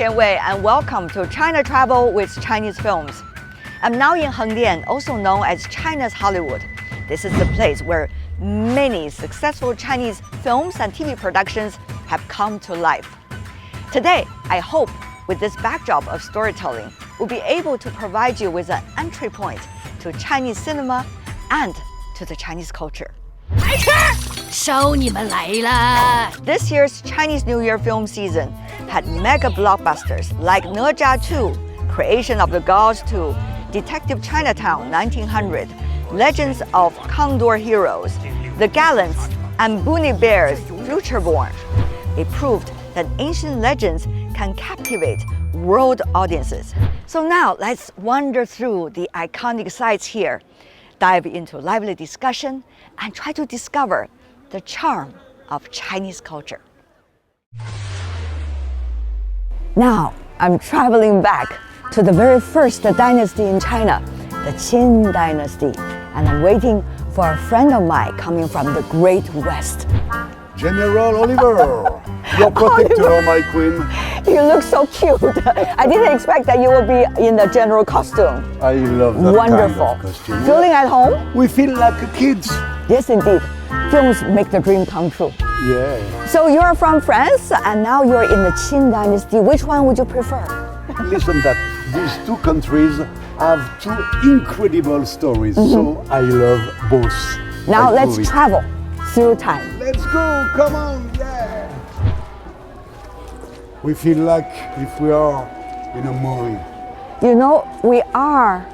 Tian and welcome to China Travel with Chinese Films. I'm now in Hengdian, also known as China's Hollywood. This is the place where many successful Chinese films and TV productions have come to life. Today, I hope with this backdrop of storytelling, we'll be able to provide you with an entry point to Chinese cinema and to the Chinese culture. This year's Chinese New Year film season had mega blockbusters like Ne Zha 2, Creation of the Gods 2, Detective Chinatown 1900, Legends of Condor Heroes, The Gallants, and Boonie Bear's Future Born. It proved that ancient legends can captivate world audiences. So now let's wander through the iconic sites here, dive into lively discussion, and try to discover the charm of Chinese culture. Now, I'm traveling back to the very first dynasty in China, the Qing dynasty, and I'm waiting for a friend of mine coming from the Great West. General Oliver, your protector, Oliver. my queen. You look so cute. I didn't expect that you would be in the general costume. I love that Wonderful. kind of costume. Feeling at home? We feel like kids. Yes, indeed. Films make the dream come true. Yeah. So you're from France, and now you're in the Qing dynasty. Which one would you prefer? Listen that these two countries have two incredible stories, so I love both. Now I let's do it. travel through time. Let's go, come on, yeah. We feel like if we are in a movie. You know, we are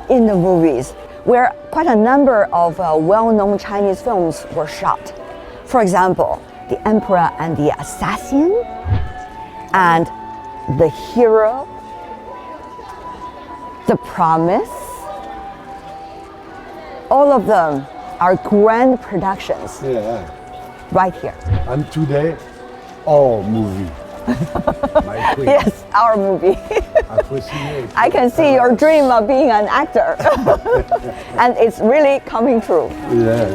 in the movies where quite a number of well-known Chinese films were shot. For example, The Emperor and the Assassin, and The Hero, The Promise. All of them are grand productions Yeah. right here. And today, our movie. My queen. Yes, our movie. Appreciate. I can see your dream of being an actor. And it's really coming true. Yeah.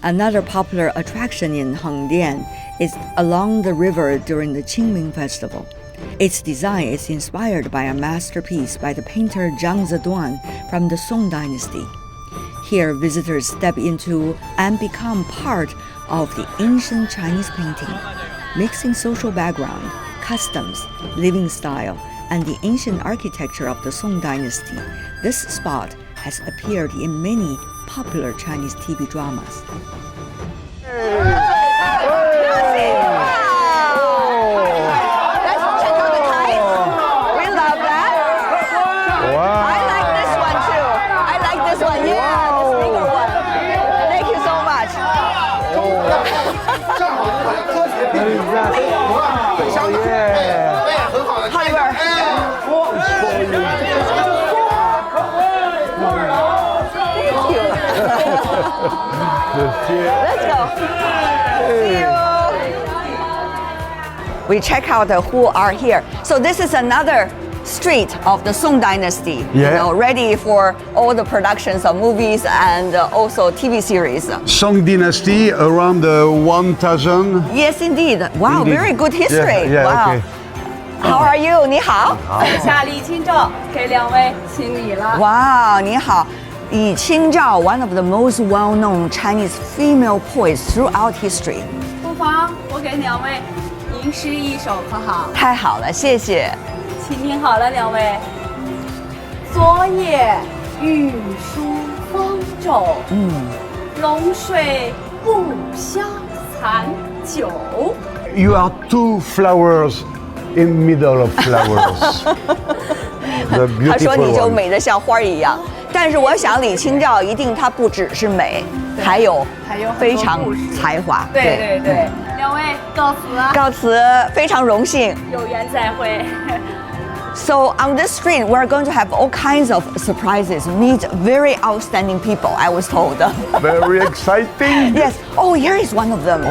Another popular attraction in Hengdian is along the river during the Qingming festival. Its design is inspired by a masterpiece by the painter Zhang Ziduan from the Song dynasty. Here, visitors step into and become part of the ancient Chinese painting, mixing social background, customs, living style, and the ancient architecture of the Song dynasty. This spot has appeared in many popular Chinese TV dramas. Let's go. See you. We check out who are here. So this is another street of the Song dynasty. Yeah. You know, ready for all the productions of movies and also TV series. Song Dynasty around 1000. Yes, indeed. Wow, Indeed. very good history. Yeah, wow. okay. How are you? 你好。下李清照给两位行礼了。 Wow, 你好。Li Qingzhao, one of the most well-known Chinese female poets throughout history. 不妨我给两位吟诗一首，可好？太好了，谢谢。请听好了，两位。昨夜雨疏风骤，龙水不消残酒。 You are two flowers in middle of flowers. The 他说 beautiful 你就 one. 美得像花儿一样。但是我想李清照一定她不只是美，还有还有很多非常故事才华。对，两位告辞啊，告辞，非常荣幸。有缘再会。 So on this street, we're going to have all kinds of surprises. Meet very outstanding people, I was told. Very exciting. Yes. Oh, here is one of them.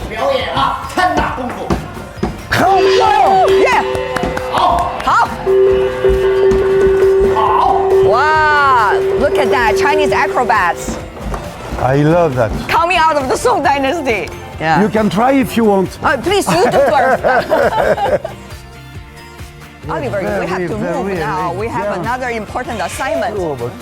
表演啊，看打功夫。 Oh, yeah. Chinese acrobats I love that. coming out of the Song Dynasty. Yeah. You can try if you want. Please, you do first. Oliver, we have to move very now. We have yeah. another important assignment. Oh, but